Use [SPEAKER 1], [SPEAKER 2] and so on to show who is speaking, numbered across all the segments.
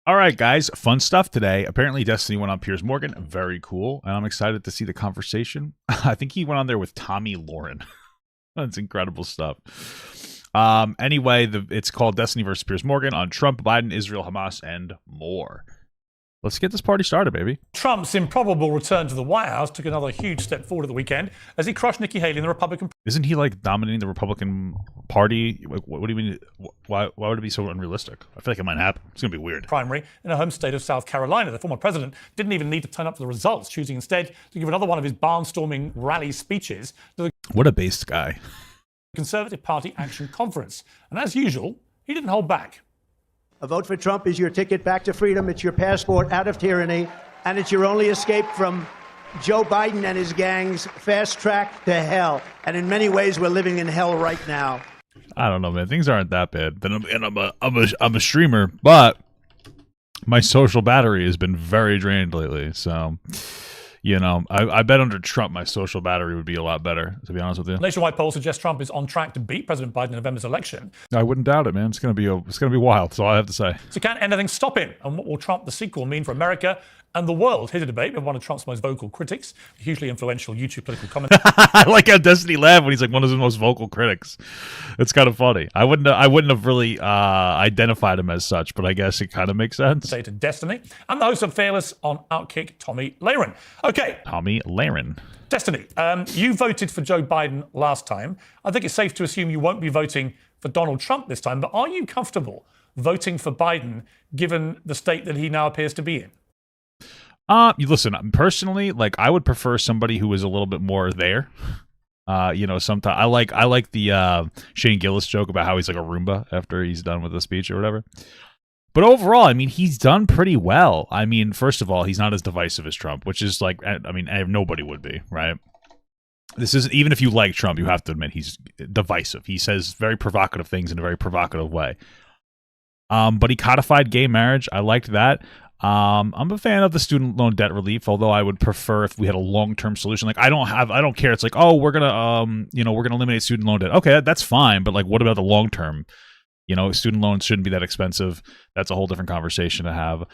[SPEAKER 1] All right, guys, fun stuff today. Apparently, Destiny went on Piers Morgan. Very cool. And I'm excited to see the conversation. I think he went on there with Tommy Lauren. That's incredible stuff. Anyway, it's called Destiny versus Piers Morgan on Trump, Biden, Israel, Hamas, and more. Let's get this party started, baby.
[SPEAKER 2] Trump's improbable return to the White House took another huge step forward at the weekend as he crushed Nikki Haley in the Republican.
[SPEAKER 1] Isn't he like dominating the Republican Party? What do you mean? Why would it be so unrealistic? I feel like it might happen. It's gonna be weird.
[SPEAKER 2] Primary in her home state of South Carolina. The former president didn't even need to turn up for the results, choosing instead to give another one of his barnstorming rally speeches to the
[SPEAKER 1] What a based guy.
[SPEAKER 2] Conservative Party Action Conference. And as usual, he didn't hold back.
[SPEAKER 3] A vote for Trump is your ticket back to freedom. It's your passport out of tyranny. And it's your only escape from Joe Biden and his gang's fast track to hell. And in many ways, we're living in hell right now.
[SPEAKER 1] I don't know, man. Things aren't that bad. I'm a streamer, but my social battery has been very drained lately. So, you know, I bet under Trump, my social battery would be a lot better, to be honest with you.
[SPEAKER 2] Nationwide polls suggest Trump is on track to beat President Biden in November's election.
[SPEAKER 1] I wouldn't doubt it, man. It's gonna be wild. That's all I have to say.
[SPEAKER 2] So can anything stop him? And what will Trump, the sequel, mean for America and the world? Here's a debate with one of Trump's most vocal critics, the hugely influential YouTube political commentator.
[SPEAKER 1] I like how Destiny laughed when he's like one of his most vocal critics. It's kind of funny. I wouldn't have really identified him as such, but I guess it kind of makes sense.
[SPEAKER 2] Say to Destiny, and the host of Fearless on Outkick, Tommy Laren. Okay.
[SPEAKER 1] Tommy Laren.
[SPEAKER 2] Destiny, you voted for Joe Biden last time. I think it's safe to assume you won't be voting for Donald Trump this time, but are you comfortable voting for Biden given the state that he now appears to be in?
[SPEAKER 1] You listen, personally, like I would prefer somebody who was a little bit more there. You know, sometimes I like the Shane Gillis joke about how he's like a Roomba after he's done with the speech or whatever. But overall, I mean, he's done pretty well. I mean, first of all, he's not as divisive as Trump, which is like, I mean, nobody would be, right? This isn't, even if you like Trump, you have to admit he's divisive. He says very provocative things in a very provocative way. But he codified gay marriage. I liked that. I'm a fan of the student loan debt relief, although I would prefer if we had a long-term solution. Like I don't care. It's like, oh, we're gonna eliminate student loan debt. Okay, that's fine. But like, what about the long term? You know, student loans shouldn't be that expensive. That's a whole different conversation to have.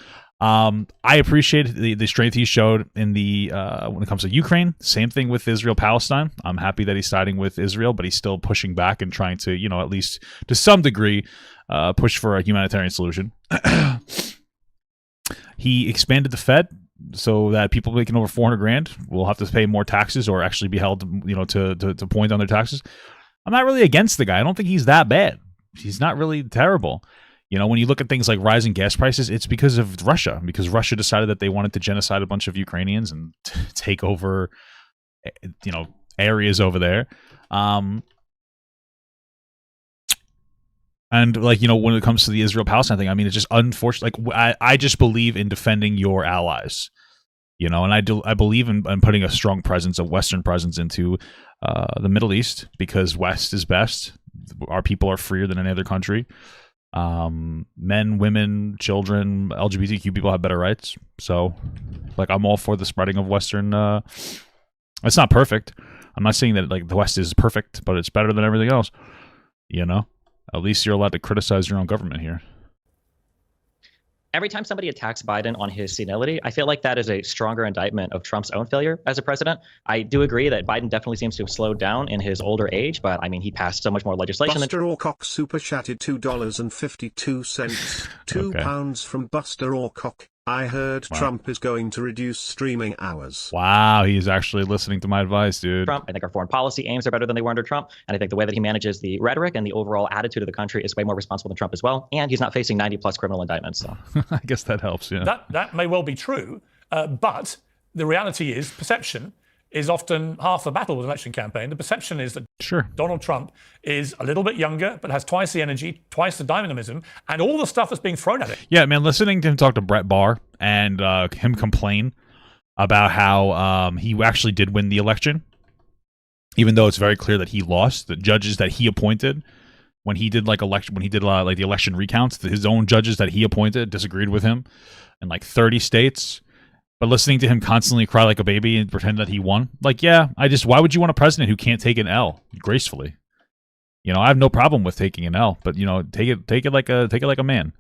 [SPEAKER 1] I appreciate the strength he showed in the when it comes to Ukraine. Same thing with Israel-Palestine. I'm happy that he's siding with Israel, but he's still pushing back and trying to, you know, at least to some degree, push for a humanitarian solution. He expanded the Fed so that people making over 400 grand will have to pay more taxes or actually be held, you know, to point on their taxes. I'm not really against the guy. I don't think he's that bad. He's not really terrible. You know, when you look at things like rising gas prices, it's because of Russia, because Russia decided that they wanted to genocide a bunch of Ukrainians and take over, you know, areas over there. And like, you know, when it comes to the Israel-Palestine thing, I mean, it's just unfortunate. Like, I just believe in defending your allies, you know, and I believe in putting a strong presence, a Western presence into the Middle East, because West is best. Our people are freer than any other country. Men, women, children, LGBTQ people have better rights. So, like, I'm all for the spreading of Western. It's not perfect. I'm not saying that like the West is perfect, but it's better than everything else. You know. At least you're allowed to criticize your own government here.
[SPEAKER 4] Every time somebody attacks Biden on his senility, I feel like that is a stronger indictment of Trump's own failure as a president. I do agree that Biden definitely seems to have slowed down in his older age, but I mean, he passed so much more legislation.
[SPEAKER 5] Buster Orcock super chatted $2.52. £2 from Buster Orcock. I heard Trump is going to reduce streaming hours.
[SPEAKER 1] Wow, he's actually listening to my advice, dude.
[SPEAKER 4] Trump, I think our foreign policy aims are better than they were under Trump. And I think the way that he manages the rhetoric and the overall attitude of the country is way more responsible than Trump as well. And he's not facing 90+ criminal indictments. So
[SPEAKER 1] I guess that helps, yeah.
[SPEAKER 2] That may well be true, but the reality is perception is often half the battle with an election campaign. The perception is that Donald Trump is a little bit younger, but has twice the energy, twice the dynamism, and all the stuff that's being thrown at him.
[SPEAKER 1] Yeah, man, listening to him talk to Brett Barr and him complain about how he actually did win the election, even though it's very clear that he lost. The judges that he appointed when he did like the election recounts, his own judges that he appointed disagreed with him in like 30 states. But listening to him constantly cry like a baby and pretend that he won, like, yeah, why would you want a president who can't take an L gracefully? You know, I have no problem with taking an L, but you know, take it like a man.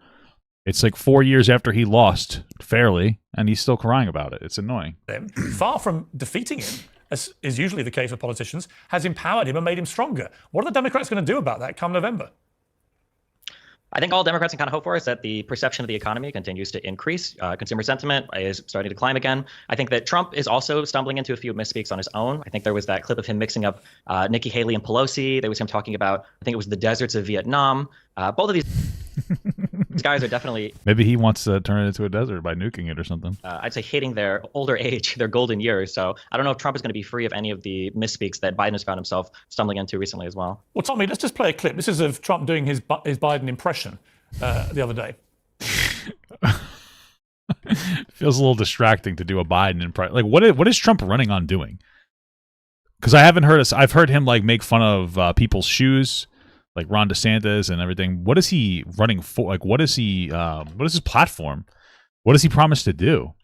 [SPEAKER 1] It's like 4 years after he lost fairly, and he's still crying about it. It's annoying.
[SPEAKER 2] Far from defeating him, as is usually the case with politicians, has empowered him and made him stronger. What are the Democrats going to do about that come November?
[SPEAKER 4] I think all Democrats can kind of hope for is that the perception of the economy continues to increase. Consumer sentiment is starting to climb again. I think that Trump is also stumbling into a few misspeaks on his own. I think there was that clip of him mixing up Nikki Haley and Pelosi. There was him talking about, I think it was the deserts of Vietnam. Both of these guys are definitely...
[SPEAKER 1] Maybe he wants to turn it into a desert by nuking it or something.
[SPEAKER 4] I'd say hitting their older age, their golden years. So I don't know if Trump is going to be free of any of the misspeaks that Biden has found himself stumbling into recently as well.
[SPEAKER 2] Well, Tommy, let's just play a clip. This is of Trump doing his Biden impression the other day.
[SPEAKER 1] Feels a little distracting to do a Biden impression. Like, what is Trump running on doing? Because I haven't heard I've heard him like make fun of people's shoes, like Ron DeSantis and everything. What is he running for? Like, what is his platform? What does he promise to do?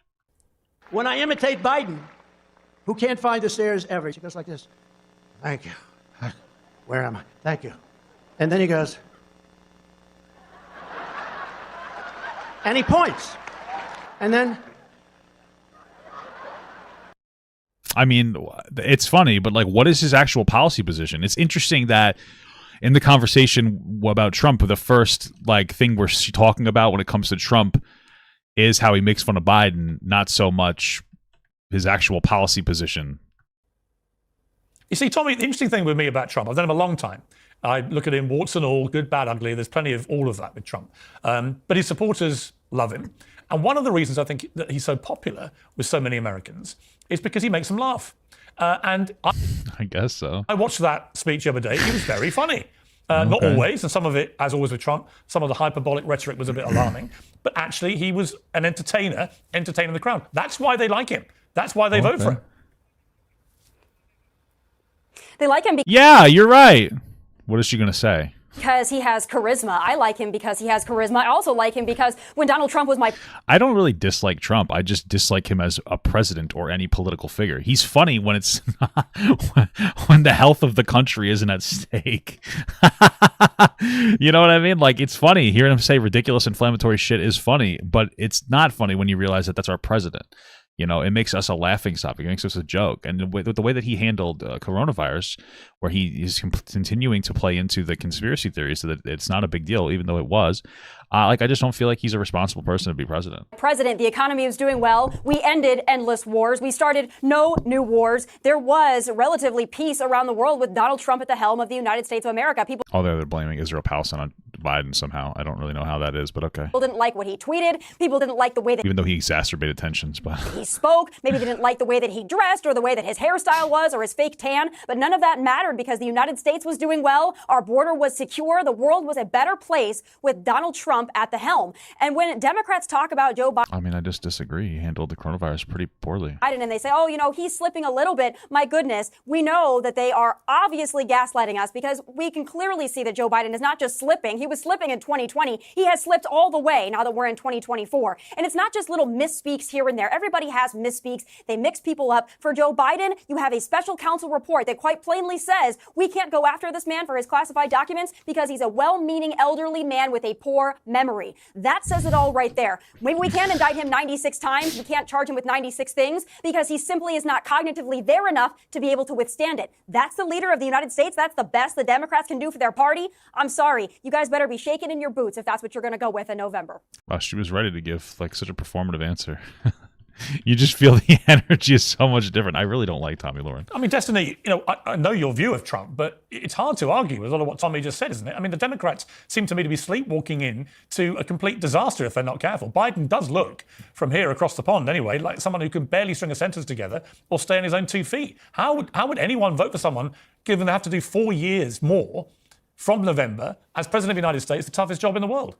[SPEAKER 3] When I imitate Biden, who can't find the stairs ever, he goes like this. Thank you. Where am I? Thank you. And then he goes. And he points. And then.
[SPEAKER 1] I mean, it's funny, but like, what is his actual policy position? It's interesting that in the conversation about Trump, the first like thing we're talking about when it comes to Trump is how he makes fun of Biden, not so much his actual policy position.
[SPEAKER 2] You see, Tommy, the interesting thing with me about Trump, I've known him a long time. I look at him, warts and all, good, bad, ugly. There's plenty of all of that with Trump. But his supporters love him. And one of the reasons I think that he's so popular with so many Americans is because he makes them laugh. And
[SPEAKER 1] I guess so.
[SPEAKER 2] I watched that speech the other day. It was very funny. Not always, and some of it, as always with Trump, some of the hyperbolic rhetoric was a bit alarming. But actually, he was an entertaining the crowd. That's why they like him. That's why they vote for him.
[SPEAKER 6] They like him
[SPEAKER 1] yeah, you're right. What is she going to say?
[SPEAKER 6] Because he has charisma. I like him because he has charisma. I also like him because when Donald Trump was
[SPEAKER 1] I don't really dislike Trump. I just dislike him as a president or any political figure. He's funny when it's when the health of the country isn't at stake. You know what I mean? Like, it's funny. Hearing him say ridiculous, inflammatory shit is funny, but it's not funny when you realize that that's our president. You know, it makes us a laughing stock. It makes us a joke. And with the way that he handled coronavirus, where he is continuing to play into the conspiracy theories so that it's not a big deal, even though it was, I just don't feel like he's a responsible person to be president.
[SPEAKER 6] The economy was doing well. We ended endless wars. We started no new wars. There was relatively peace around the world with Donald Trump at the helm of the United States of America.
[SPEAKER 1] Although they're blaming Israel-Palestine on Biden somehow. I don't really know how that is, but okay.
[SPEAKER 6] People didn't like what he tweeted. People didn't like the way that
[SPEAKER 1] even though he exacerbated tensions, but
[SPEAKER 6] he spoke. Maybe they didn't like the way that he dressed or the way that his hairstyle was or his fake tan. But none of that mattered because the United States was doing well. Our border was secure. The world was a better place with Donald Trump at the helm. And when Democrats talk about Joe Biden,
[SPEAKER 1] I mean, I just disagree. He handled the coronavirus pretty poorly.
[SPEAKER 6] And they say, oh, you know, he's slipping a little bit. My goodness, we know that they are obviously gaslighting us because we can clearly see that Joe Biden is not just slipping. He was slipping in 2020. He has slipped all the way now that we're in 2024. And it's not just little misspeaks here and there. Everybody has misspeaks. They mix people up. For Joe Biden, you have a special counsel report that quite plainly says we can't go after this man for his classified documents because he's a well-meaning elderly man with a poor memory. That says it all right there. Maybe we can't indict him 96 times. We can't charge him with 96 things because he simply is not cognitively there enough to be able to withstand it. That's the leader of the United States. That's the best the Democrats can do for their party. I'm sorry. You guys better be shaking in your boots if that's what you're going to go with in November.
[SPEAKER 1] Wow, she was ready to give like such a performative answer. You just feel the energy is so much different. I really don't like Tommy Lauren.
[SPEAKER 2] I mean, Destiny, you know, I know your view of Trump, but it's hard to argue with a lot of what Tommy just said, isn't it? I mean, the Democrats seem to me to be sleepwalking in to a complete disaster if they're not careful. Biden does look, from here across the pond anyway, like someone who can barely string a sentence together or stay on his own 2 feet. How would anyone vote for someone given they have to do 4 years more from November as President of the United States, the toughest job in the world?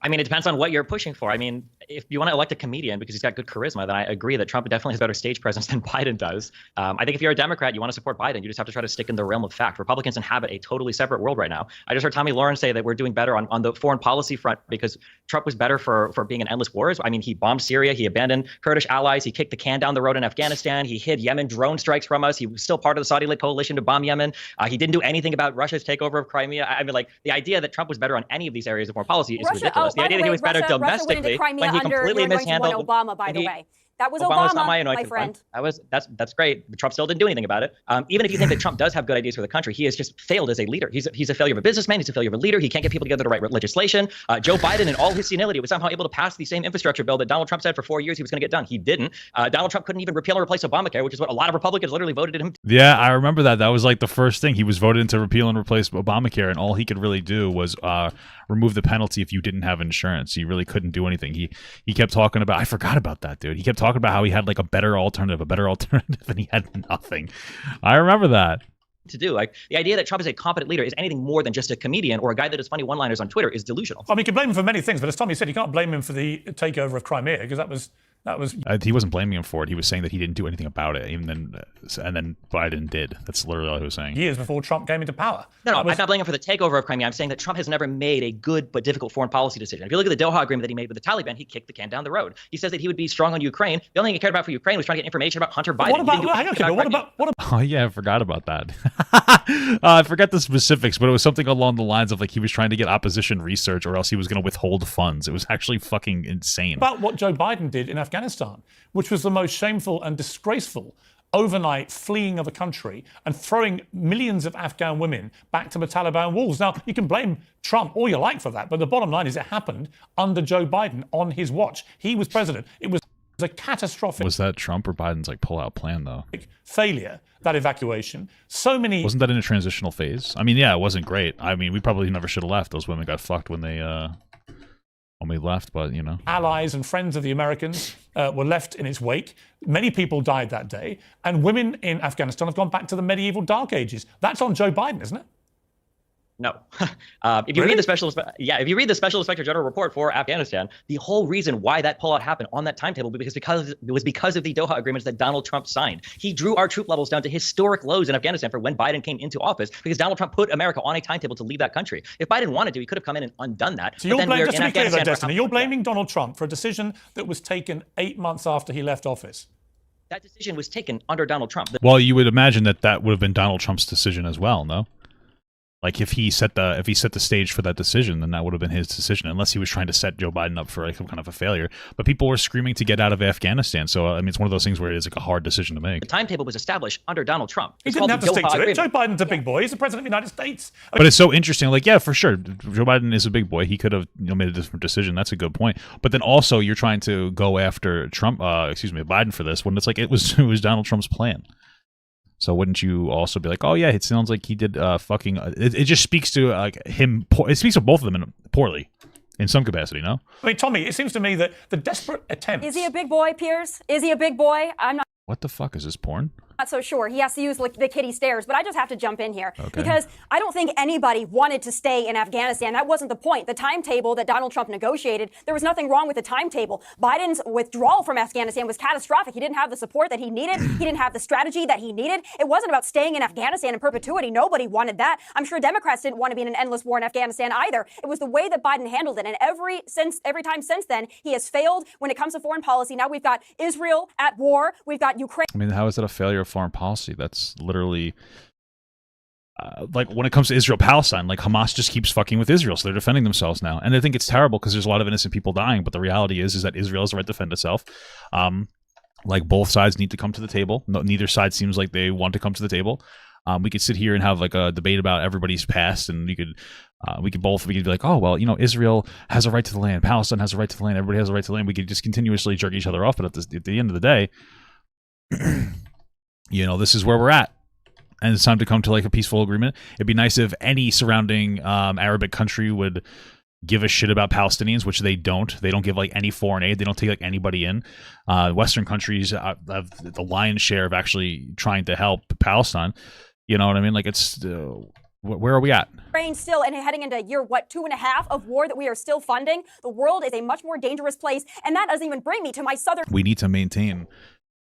[SPEAKER 4] I mean, it depends on what you're pushing for. I mean, if you want to elect a comedian because he's got good charisma, then I agree that Trump definitely has better stage presence than Biden does. I think if you're a Democrat, you want to support Biden, you just have to try to stick in the realm of fact. Republicans inhabit a totally separate world right now. I just heard Tommy Lauren say that we're doing better on the foreign policy front because Trump was better for being in endless wars. I mean, he bombed Syria, he abandoned Kurdish allies, he kicked the can down the road in Afghanistan, he hid Yemen drone strikes from us, he was still part of the Saudi-led coalition to bomb Yemen. He didn't do anything about Russia's takeover of Crimea. I mean, like, the idea that Trump was better on any of these areas of foreign policy is ridiculous. was. The idea that he was better domestically when he completely mishandled
[SPEAKER 6] Obama, by the way. That was Obama, my friend.
[SPEAKER 4] That's great. But Trump still didn't do anything about it. Even if you think that Trump does have good ideas for the country, he has just failed as a leader. He's a failure of a businessman. He's a failure of a leader. He can't get people together to write legislation. Joe Biden, in all his senility, was somehow able to pass the same infrastructure bill that Donald Trump said for 4 years he was going to get done. He didn't. Donald Trump couldn't even repeal or replace Obamacare, which is what a lot of Republicans literally voted him.
[SPEAKER 1] Yeah, I remember that. That was like the first thing. He was voted in to repeal and replace Obamacare, and all he could really do was remove the penalty if you didn't have insurance. He really couldn't do anything. He kept talking about, I forgot about that, dude. He kept talking about how he had like a better alternative, and he had nothing. I remember that.
[SPEAKER 4] To do. Like, the idea that Trump is a competent leader is anything more than just a comedian or a guy that does funny one-liners on Twitter is delusional.
[SPEAKER 2] I mean, you can blame him for many things, but as Tommy said, you can't blame him for the takeover of Crimea, because that was
[SPEAKER 1] he wasn't blaming him for it. He was saying that he didn't do anything about it, and then Biden did. That's literally all he was saying.
[SPEAKER 2] Years before Trump came into power.
[SPEAKER 4] No, I'm not blaming him for the takeover of Crimea. I'm saying that Trump has never made a good but difficult foreign policy decision. If you look at the Doha agreement that he made with the Taliban, he kicked the can down the road. He says that he would be strong on Ukraine. The only thing he cared about for Ukraine was trying to get information about Hunter Biden.
[SPEAKER 2] What about?
[SPEAKER 1] Oh yeah, I forgot about that. I forgot the specifics, but it was something along the lines of like he was trying to get opposition research, or else he was going to withhold funds. It was actually fucking insane.
[SPEAKER 2] About what Joe Biden did in Afghanistan, which was the most shameful and disgraceful overnight fleeing of a country and throwing millions of Afghan women back to the Taliban walls. Now, you can blame Trump all you like for that, but the bottom line is it happened under Joe Biden on his watch. He was president. It was a catastrophic.
[SPEAKER 1] Was that Trump or Biden's like pull-out plan, though?
[SPEAKER 2] Failure, that evacuation. So many.
[SPEAKER 1] Wasn't that in a transitional phase? I mean, yeah, it wasn't great. I mean, we probably never should have left. Those women got fucked when we left, but you know.
[SPEAKER 2] Allies and friends of the Americans were left in its wake. Many people died that day, and women in Afghanistan have gone back to the medieval dark ages. That's on Joe Biden, isn't it?
[SPEAKER 4] No. If you read the special inspector general report for Afghanistan, the whole reason why that pullout happened on that timetable was because of the Doha agreements that Donald Trump signed. He drew our troop levels down to historic lows in Afghanistan for when Biden came into office because Donald Trump put America on a timetable to leave that country. If Biden wanted to, he could have come in and undone that.
[SPEAKER 2] So you're blaming Donald Trump for a decision that was taken 8 months after he left office.
[SPEAKER 4] That decision was taken under Donald Trump.
[SPEAKER 1] Well, you would imagine that would have been Donald Trump's decision as well, no? Like if he set the stage for that decision, then that would have been his decision, unless he was trying to set Joe Biden up for like some kind of a failure. But people were screaming to get out of Afghanistan, so I mean, it's one of those things where it is like a hard decision to make.
[SPEAKER 4] The timetable was established under Donald Trump.
[SPEAKER 2] He didn't have to stick to it. Joe Biden's a big boy. He's the president of the United States.
[SPEAKER 1] But it's so interesting. Like, yeah, for sure, Joe Biden is a big boy. He could have made a different decision. That's a good point. But then also, you're trying to go after Biden for this when it's like it was Donald Trump's plan. So wouldn't you also be like, oh yeah, it sounds like he did fucking. It just speaks to like him. It speaks to both of them poorly, in some capacity. No.
[SPEAKER 2] I mean, Tommy, it seems to me that the desperate attempt.
[SPEAKER 6] Is he a big boy, Piers? Is he a big boy? I'm not.
[SPEAKER 1] What the fuck is this porn?
[SPEAKER 6] Not so sure. He has to use like the kitty stairs, but I just have to jump in here because I don't think anybody wanted to stay in Afghanistan. That wasn't the point. The timetable that Donald Trump negotiated, there was nothing wrong with the timetable. Biden's withdrawal from Afghanistan was catastrophic. He didn't have the support that he needed. He didn't have the strategy that he needed. It wasn't about staying in Afghanistan in perpetuity. Nobody wanted that. I'm sure Democrats didn't want to be in an endless war in Afghanistan either. It was the way that Biden handled it. And every time since then, he has failed when it comes to foreign policy. Now we've got Israel at war. We've got Ukraine.
[SPEAKER 1] I mean, how is that a failure of foreign policy? That's literally like when it comes to Israel-Palestine, like Hamas just keeps fucking with Israel, so they're defending themselves now. And I think it's terrible because there's a lot of innocent people dying, but the reality is that Israel has the right to defend itself. Like both sides need to come to the table. Neither side seems like they want to come to the table. We could sit here and have like a debate about everybody's past, and we could be like, oh well, Israel has a right to the land, Palestine has a right to the land, everybody has a right to the land. We could just continuously jerk each other off, but at the end of the day, this is where we're at, and it's time to come to like a peaceful agreement. It'd be nice if any surrounding Arabic country would give a shit about Palestinians, which they don't. They don't give like any foreign aid. They don't take like anybody in. Western countries have the lion's share of actually trying to help Palestine. You know what I mean? Like it's where are we at?
[SPEAKER 6] Ukraine still, and heading into year 2.5 of war that we are still funding. The world is a much more dangerous place, and that doesn't even bring me to my southern.
[SPEAKER 1] We need to maintain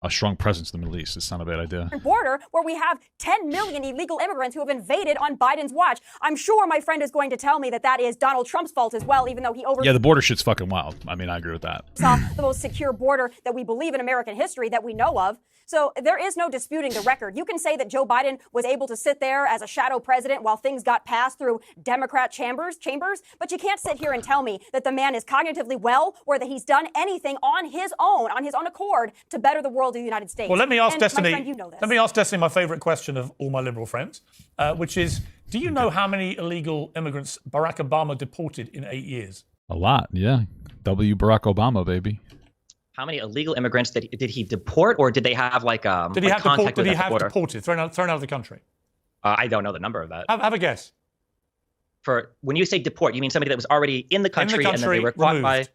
[SPEAKER 1] a strong presence in the Middle East. It's not a bad idea.
[SPEAKER 6] Border where we have 10 million illegal immigrants who have invaded on Biden's watch. I'm sure my friend is going to tell me that that is Donald Trump's fault as well, even though he
[SPEAKER 1] Yeah, the border shit's fucking wild. I mean, I agree with that.
[SPEAKER 6] Saw the most secure border that we believe in American history that we know of. So there is no disputing the record. You can say that Joe Biden was able to sit there as a shadow president while things got passed through Democrat chambers, but you can't sit here and tell me that the man is cognitively well or that he's done anything on his own accord to better the world of the United States.
[SPEAKER 2] Well, let me ask Destiny.
[SPEAKER 6] My friend, you know this.
[SPEAKER 2] Let me ask Destiny my favorite question of all my liberal friends, which is, do you know how many illegal immigrants Barack Obama deported in 8 years?
[SPEAKER 1] A lot, yeah. W. Barack Obama, baby.
[SPEAKER 4] How many illegal immigrants did he deport, or did they have
[SPEAKER 2] Did he have
[SPEAKER 4] contact with
[SPEAKER 2] deported, thrown out of the country?
[SPEAKER 4] I don't know the number of that.
[SPEAKER 2] Have a guess.
[SPEAKER 4] For when you say deport, you mean somebody that was already in the country, and then they were caught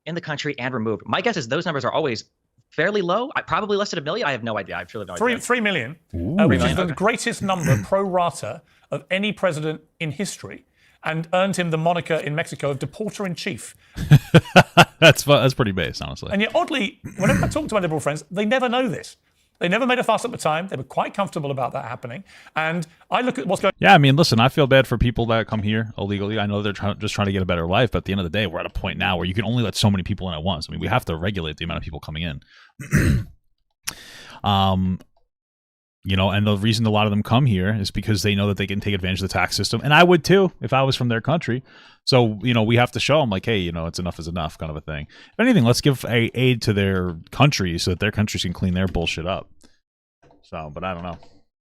[SPEAKER 4] in the country and removed. My guess is those numbers are always fairly low. Probably less than 1 million. I have no idea. I truly have no idea.
[SPEAKER 2] 3 million, which is the greatest number pro rata of any president in history, and earned him the moniker in Mexico of deporter in chief.
[SPEAKER 1] That's pretty base, honestly.
[SPEAKER 2] And yet, oddly, whenever I talk to my liberal friends, they never know this. They never made a fuss at the time. They were quite comfortable about that happening. And I look at what's going.
[SPEAKER 1] Yeah, I mean, listen, I feel bad for people that come here illegally. I know they're just trying to get a better life, but at the end of the day, we're at a point now where you can only let so many people in at once. I mean, we have to regulate the amount of people coming in. You know, and the reason a lot of them come here is because they know that they can take advantage of the tax system. And I would too, if I was from their country. So, you know, we have to show them like, hey, you know, it's enough is enough kind of a thing. If anything, let's give aid to their country so that their countries can clean their bullshit up. So, but I don't know.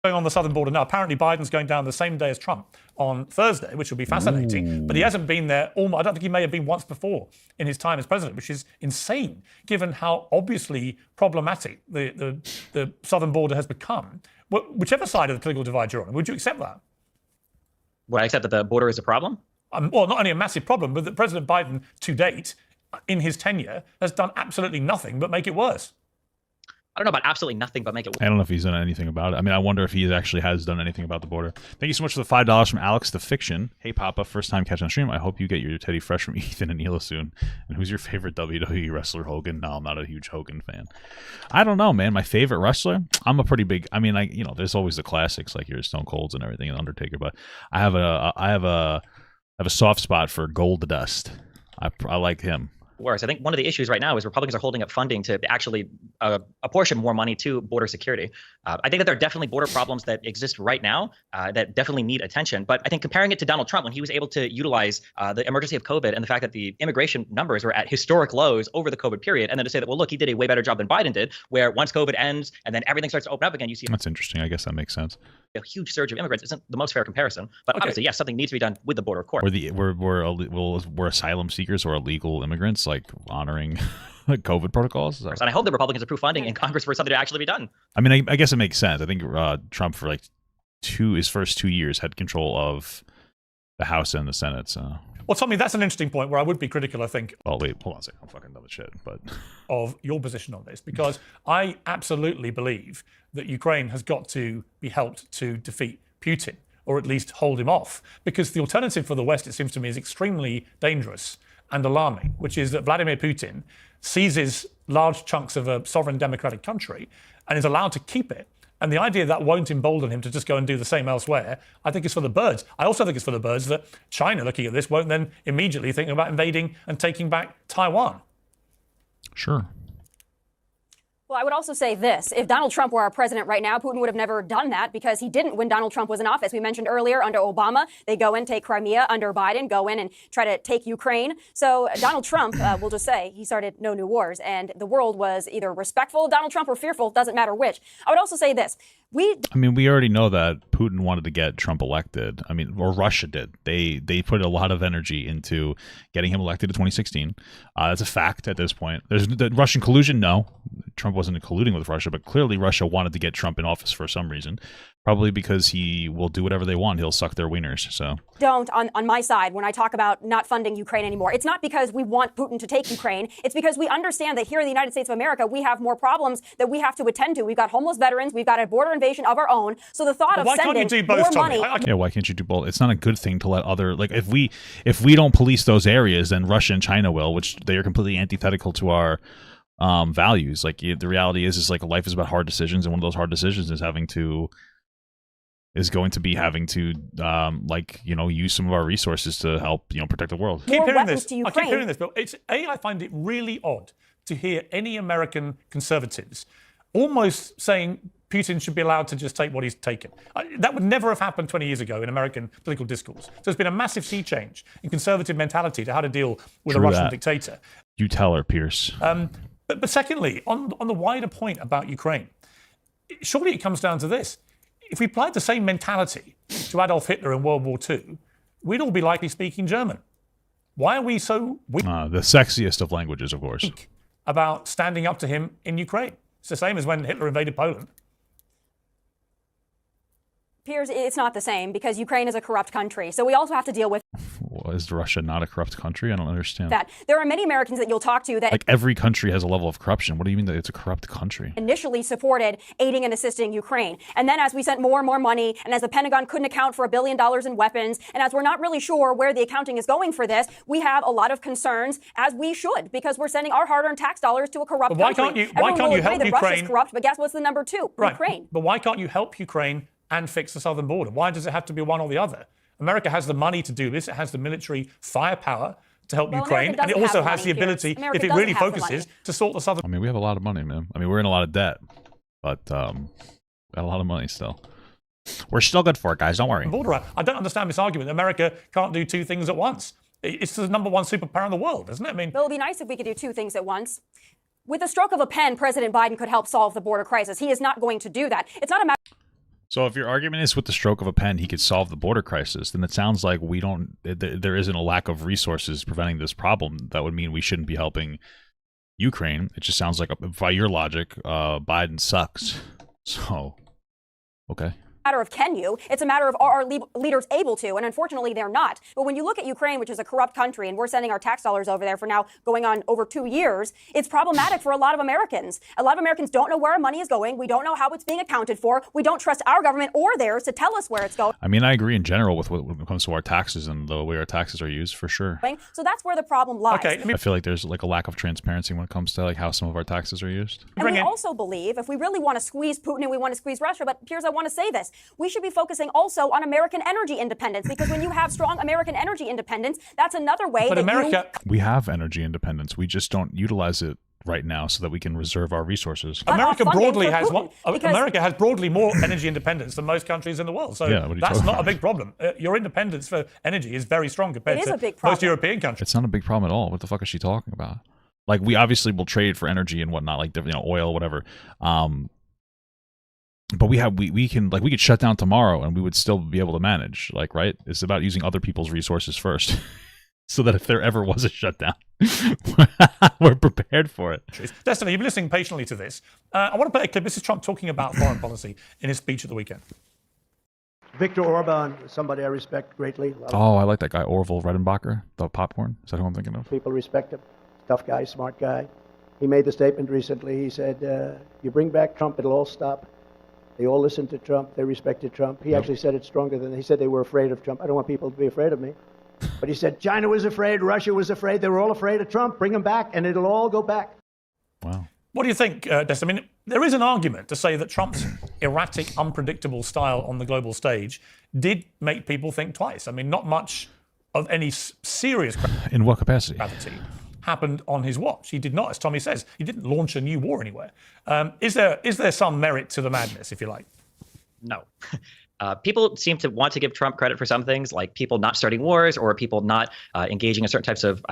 [SPEAKER 2] Going on the southern border now. Apparently, Biden's going down the same day as Trump on Thursday, which will be fascinating.
[SPEAKER 1] Ooh.
[SPEAKER 2] But he hasn't been there. I don't think he may have been once before in his time as president, which is insane, given how obviously problematic the southern border has become. Whichever side of the political divide you're on, would you accept that?
[SPEAKER 4] Would I accept that the border is a problem?
[SPEAKER 2] Well, not only a massive problem, but that President Biden, to date, in his tenure, has done absolutely nothing but make it worse.
[SPEAKER 4] I don't know about absolutely nothing, but make it.
[SPEAKER 1] I don't know if he's done anything about it. I mean, I wonder if he actually has done anything about the border. Thank you so much for the $5 from Alex the Fiction. Hey, Papa, first time catching on stream. I hope you get your Teddy Fresh from Ethan and Hila soon. And who's your favorite WWE wrestler? Hogan? No, I'm not a huge Hogan fan. I don't know, man. My favorite wrestler? I'm a pretty big. I mean, like, you know, there's always the classics like your Stone Colds and everything, and Undertaker. But I have a soft spot for Goldust. I like him.
[SPEAKER 4] Worse. I think one of the issues right now is Republicans are holding up funding to actually apportion more money to border security. I think that there are definitely border problems that exist right now that definitely need attention. But I think comparing it to Donald Trump, when he was able to utilize the emergency of COVID and the fact that the immigration numbers were at historic lows over the COVID period, and then to say that, well, look, he did a way better job than Biden did, where once COVID ends and then everything starts to open up again, you see.
[SPEAKER 1] That's interesting. I guess that makes sense.
[SPEAKER 4] A huge surge of immigrants isn't the most fair comparison, but obviously, yes, something needs to be done with the border, of course.
[SPEAKER 1] We're asylum seekers or illegal immigrants, like honoring COVID protocols.
[SPEAKER 4] And I hope the Republicans approve funding in Congress for something to actually be done.
[SPEAKER 1] I mean, I guess it makes sense. I think Trump for like his first 2 years had control of the House and the Senate. So.
[SPEAKER 2] Well, Tommy, that's an interesting point where I would be critical, I think.
[SPEAKER 1] Oh, wait, hold on a second. I'm fucking done with shit. But
[SPEAKER 2] of your position on this, because I absolutely believe that Ukraine has got to be helped to defeat Putin, or at least hold him off, because the alternative for the West, it seems to me, is extremely dangerous and alarming, which is that Vladimir Putin seizes large chunks of a sovereign democratic country and is allowed to keep it. And the idea that won't embolden him to just go and do the same elsewhere, I think is for the birds. I also think it's for the birds that China, looking at this, won't then immediately think about invading and taking back Taiwan.
[SPEAKER 1] Sure.
[SPEAKER 6] Well, I would also say this. If Donald Trump were our president right now, Putin would have never done that because he didn't when Donald Trump was in office. We mentioned earlier under Obama, they go in, take Crimea. Under Biden, go in and try to take Ukraine. So Donald Trump, we'll just say, he started no new wars. And the world was either respectful of Donald Trump or fearful, doesn't matter which. I would also say this. We
[SPEAKER 1] already know that Putin wanted to get Trump elected. I mean, or Russia did. They put a lot of energy into getting him elected in 2016. That's a fact at this point. There's the Russian collusion. No, Trump wasn't colluding with Russia, but clearly Russia wanted to get Trump in office for some reason. Probably because he will do whatever they want. He'll suck their wieners. So
[SPEAKER 6] don't on my side when I talk about not funding Ukraine anymore. It's not because we want Putin to take Ukraine. It's because we understand that here in the United States of America, we have more problems that we have to attend to. We've got homeless veterans. We've got a border invasion of our own. So the thought of sending more money.
[SPEAKER 1] Yeah, why can't you do both? It's not a good thing to let other, like, if we don't police those areas, then Russia and China will, which they are completely antithetical to our values. Like the reality is like life is about hard decisions, and one of those hard decisions is going to be having to use some of our resources to help protect the world.
[SPEAKER 2] I keep hearing this, but I find it really odd to hear any American conservatives almost saying Putin should be allowed to just take what he's taken. That would never have happened 20 years ago in American political discourse. So there's been a massive sea change in conservative mentality to how to deal with a Russian dictator.
[SPEAKER 1] You tell her, Piers.
[SPEAKER 2] But secondly, on the wider point about Ukraine, surely it comes down to this. If we applied the same mentality to Adolf Hitler in World War II, we'd all be likely speaking German. Why are we so weak?
[SPEAKER 1] The sexiest of languages, of course.
[SPEAKER 2] About standing up to him in Ukraine? It's the same as when Hitler invaded Poland.
[SPEAKER 6] Piers, it's not the same because Ukraine is a corrupt country. So we also have to deal with.
[SPEAKER 1] Well, is Russia not a corrupt country? I don't understand.
[SPEAKER 6] That there are many Americans that you'll talk to that.
[SPEAKER 1] Like every country has a level of corruption. What do you mean that it's a corrupt country?
[SPEAKER 6] Initially supported aiding and assisting Ukraine. And then as we sent more and more money, and as the Pentagon couldn't account for $1 billion in weapons, and as we're not really sure where the accounting is going for this, we have a lot of concerns, as we should, because we're sending our hard-earned tax dollars to a corrupt country.
[SPEAKER 2] Why can't you help Ukraine?
[SPEAKER 6] Russia's corrupt, but guess what's the number two?
[SPEAKER 2] Right.
[SPEAKER 6] Ukraine.
[SPEAKER 2] But why can't you help Ukraine and fix the southern border? Why does it have to be one or the other? America has the money to do this. It has the military firepower to help Ukraine. And it also has the ability, if it really focuses, to sort the southern...
[SPEAKER 1] I mean, we have a lot of money, man. I mean, we're in a lot of debt, but we got a lot of money still. We're still good for it, guys. Don't worry.
[SPEAKER 2] I don't understand this argument. America can't do two things at once. It's the number one superpower in the world, isn't it? I mean,
[SPEAKER 6] well, it would be nice if we could do two things at once. With the stroke of a pen, President Biden could help solve the border crisis. He is not going to do that. It's not a matter.
[SPEAKER 1] So if your argument is with the stroke of a pen, he could solve the border crisis, then it sounds like there isn't a lack of resources preventing this problem. That would mean we shouldn't be helping Ukraine. It just sounds like, by your logic, Biden sucks. So, okay.
[SPEAKER 6] Matter of can you, it's a matter of are our leaders able to, and unfortunately they're not. But when you look at Ukraine, which is a corrupt country, and we're sending our tax dollars over there for now going on over 2 years, it's problematic for a lot of Americans. A lot of Americans don't know where our money is going. We don't know how it's being accounted for. We don't trust our government or theirs to tell us where it's going.
[SPEAKER 1] I mean, I agree in general with when it comes to our taxes and the way our taxes are used, for sure.
[SPEAKER 6] So that's where the problem lies.
[SPEAKER 2] Okay,
[SPEAKER 1] I feel like there's like a lack of transparency when it comes to like how some of our taxes are used.
[SPEAKER 6] And we also believe, if we really want to squeeze Putin and we want to squeeze Russia, but Piers, I want to say this, we should be focusing also on American energy independence, because when you have strong American energy independence, that's another way
[SPEAKER 1] we have energy independence. We just don't utilize it right now so that we can reserve our resources.
[SPEAKER 2] America has broadly more energy independence than most countries in the world. So that's not a big problem. Your independence for energy is very strong compared to most European countries.
[SPEAKER 1] It's not a big problem at all. What the fuck is she talking about? Like, we obviously will trade for energy and whatnot, like oil, whatever. But we could shut down tomorrow and we would still be able to manage, like, right? It's about using other people's resources first so that if there ever was a shutdown, we're prepared for it.
[SPEAKER 2] Destiny, you've been listening patiently to this. I want to play a clip. This is Trump talking about foreign policy in his speech at the weekend.
[SPEAKER 3] Viktor Orban, somebody I respect greatly.
[SPEAKER 1] Oh, I like that guy, Orville Redenbacher, the popcorn. Is that who I'm thinking of?
[SPEAKER 3] People respect him. Tough guy, smart guy. He made the statement recently. He said, you bring back Trump, it'll all stop. They all listened to Trump. They respected Trump. He actually said it stronger than he said. They were afraid of Trump. I don't want people to be afraid of me. But he said China was afraid, Russia was afraid. They were all afraid of Trump. Bring him back, and it'll all go back.
[SPEAKER 1] Wow.
[SPEAKER 2] What do you think, Des? I mean, there is an argument to say that Trump's erratic, unpredictable style on the global stage did make people think twice. I mean, not much of any serious
[SPEAKER 1] in what capacity
[SPEAKER 2] happened on his watch. He did not, as Tommy says, he didn't launch a new war anywhere. Is there some merit to the madness, if you like?
[SPEAKER 4] No. People seem to want to give Trump credit for some things, like people not starting wars or people not engaging in certain types of,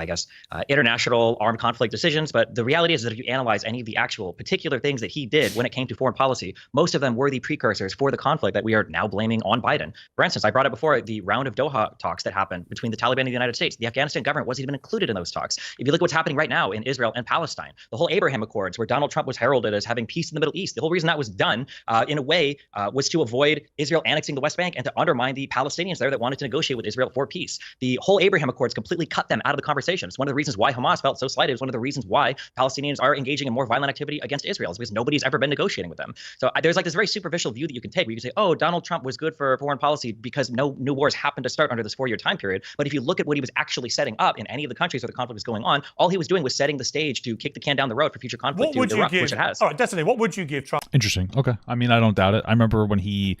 [SPEAKER 4] international armed conflict decisions. But the reality is that if you analyze any of the actual particular things that he did when it came to foreign policy, most of them were the precursors for the conflict that we are now blaming on Biden. For instance, I brought up before the round of Doha talks that happened between the Taliban and the United States. The Afghanistan government wasn't even included in those talks. If you look at what's happening right now in Israel and Palestine, the whole Abraham Accords, where Donald Trump was heralded as having peace in the Middle East, the whole reason that was done in a way was to avoid Israel annexing annexing the West Bank and to undermine the Palestinians there that wanted to negotiate with Israel for peace. The whole Abraham Accords completely cut them out of the conversation. It's one of the reasons why Hamas felt so slighted. It's one of the reasons why Palestinians are engaging in more violent activity against Israel, is because nobody's ever been negotiating with them. So there's like this very superficial view that you can take where you can say, oh, Donald Trump was good for foreign policy because no new wars happened to start under this 4-year time period. But if you look at what he was actually setting up in any of the countries where the conflict was going on, all he was doing was setting the stage to kick the can down the road for future conflict to erupt, which it has.
[SPEAKER 2] All right, Destiny, what would you give Trump?
[SPEAKER 1] Interesting. Okay. I mean, I don't doubt it. I remember when he,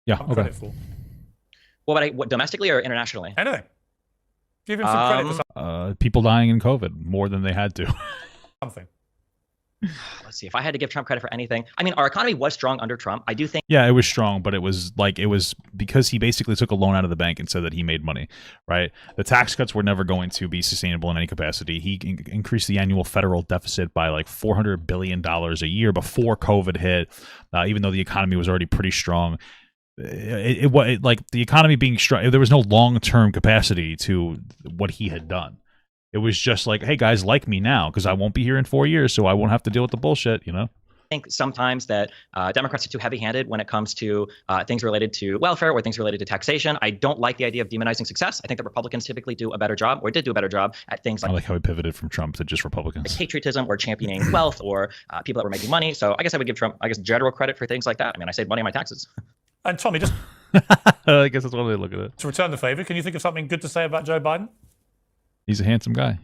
[SPEAKER 1] okay.
[SPEAKER 4] What domestically or internationally?
[SPEAKER 2] Anything. Give him some credit for something.
[SPEAKER 1] People dying in COVID more than they had to.
[SPEAKER 2] Something.
[SPEAKER 4] Let's see. If I had to give Trump credit for anything, I mean, our economy was strong under Trump. I do think.
[SPEAKER 1] Yeah, it was strong, but it was because he basically took a loan out of the bank and said that he made money, right? The tax cuts were never going to be sustainable in any capacity. He increased the annual federal deficit by like $400 billion a year before COVID hit, even though the economy was already pretty strong. It like the economy being strong, there was no long-term capacity to what he had done. It was just like, hey guys, like me now because I won't be here in 4 years, so I won't have to deal with the bullshit, you know?
[SPEAKER 4] I think sometimes that Democrats are too heavy-handed when it comes to things related to welfare or things related to taxation. I don't like the idea of demonizing success. I think that Republicans typically do a better job, or did do a better job at things like—
[SPEAKER 1] I like how he pivoted from Trump to just Republicans.
[SPEAKER 4] Like patriotism or championing wealth or people that were making money. So I guess I would give Trump, general credit for things like that. I mean, I saved money on my taxes.
[SPEAKER 2] And Tommy, just
[SPEAKER 1] I guess that's one way to look at it.
[SPEAKER 2] To return the favor, can you think of something good to say about Joe Biden?
[SPEAKER 1] He's a handsome guy.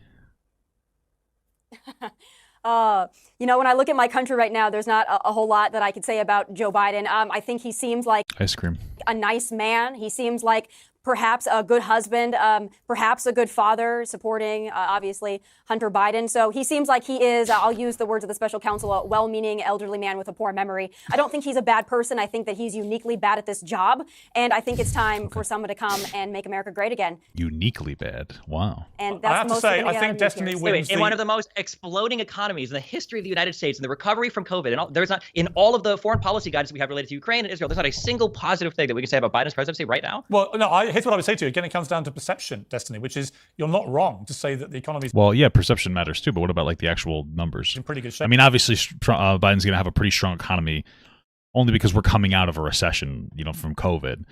[SPEAKER 6] When I look at my country right now, there's not a whole lot that I could say about Joe Biden. I think he seems like
[SPEAKER 1] ice cream,
[SPEAKER 6] a nice man. He seems like perhaps a good husband, perhaps a good father, supporting, obviously, Hunter Biden. So he seems like he is, I'll use the words of the special counsel, a well-meaning elderly man with a poor memory. I don't think he's a bad person. I think that he's uniquely bad at this job. And I think it's time for someone to come and make America great again.
[SPEAKER 1] Uniquely bad. Wow.
[SPEAKER 6] And that's
[SPEAKER 2] I have to say, I think Destiny wins.
[SPEAKER 4] In one of the most exploding economies in the history of the United States, and the recovery from COVID, and there's not, in all of the foreign policy guidance we have related to Ukraine and Israel, there's not a single positive thing that we can say about Biden's presidency right now.
[SPEAKER 2] Well, no, here's what I would say to you. Again, it comes down to perception, Destiny, which is you're not wrong to say that the economy's—
[SPEAKER 1] Well, yeah, perception matters too, but what about like the actual numbers?
[SPEAKER 2] In pretty good shape.
[SPEAKER 1] I mean, obviously, Biden's going to have a pretty strong economy only because we're coming out of a recession, from COVID.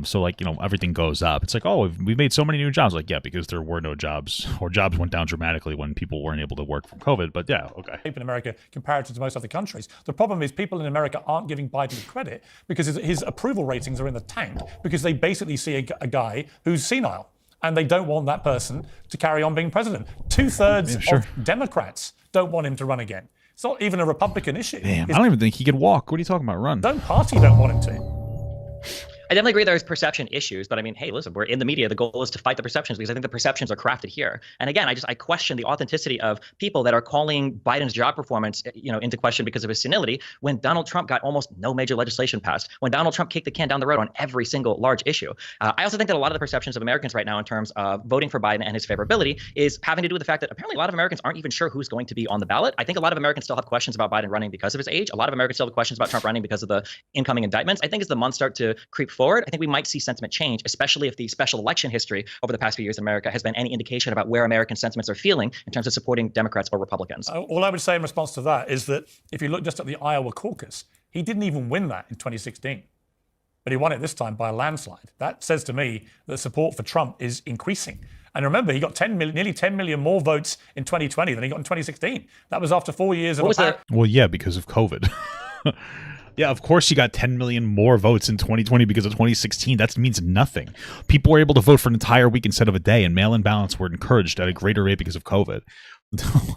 [SPEAKER 1] So like, everything goes up. It's like, oh, we made so many new jobs. Like, yeah, because there were no jobs, or jobs went down dramatically when people weren't able to work from COVID. But yeah, okay.
[SPEAKER 2] In America compared to most other countries. The problem is people in America aren't giving Biden credit because his approval ratings are in the tank because they basically see a guy who's senile and they don't want that person to carry on being president. 2/3 of Democrats don't want him to run again. It's not even a Republican issue.
[SPEAKER 1] Damn, I don't even think he could walk. What are you talking about, run?
[SPEAKER 2] No party don't want him to.
[SPEAKER 4] I definitely agree there's perception issues, but I mean, hey, listen, we're in the media. The goal is to fight the perceptions because I think the perceptions are crafted here. And again, I question the authenticity of people that are calling Biden's job performance, into question because of his senility when Donald Trump got almost no major legislation passed, when Donald Trump kicked the can down the road on every single large issue. I also think that a lot of the perceptions of Americans right now in terms of voting for Biden and his favorability is having to do with the fact that apparently a lot of Americans aren't even sure who's going to be on the ballot. I think a lot of Americans still have questions about Biden running because of his age. A lot of Americans still have questions about Trump running because of the incoming indictments. I think as the months start to creep forward, I think we might see sentiment change, especially if the special election history over the past few years in America has been any indication about where American sentiments are feeling in terms of supporting Democrats or Republicans.
[SPEAKER 2] All I would say in response to that is that if you look just at the Iowa caucus, he didn't even win that in 2016. But he won it this time by a landslide. That says to me that support for Trump is increasing. And remember, he got nearly 10 million more votes in 2020 than he got in 2016. That was after 4 years of—
[SPEAKER 1] Well, yeah, because of COVID. Yeah, of course you got 10 million more votes in 2020 because of 2016. That means nothing. People were able to vote for an entire week instead of a day, and mail-in ballots were encouraged at a greater rate because of COVID.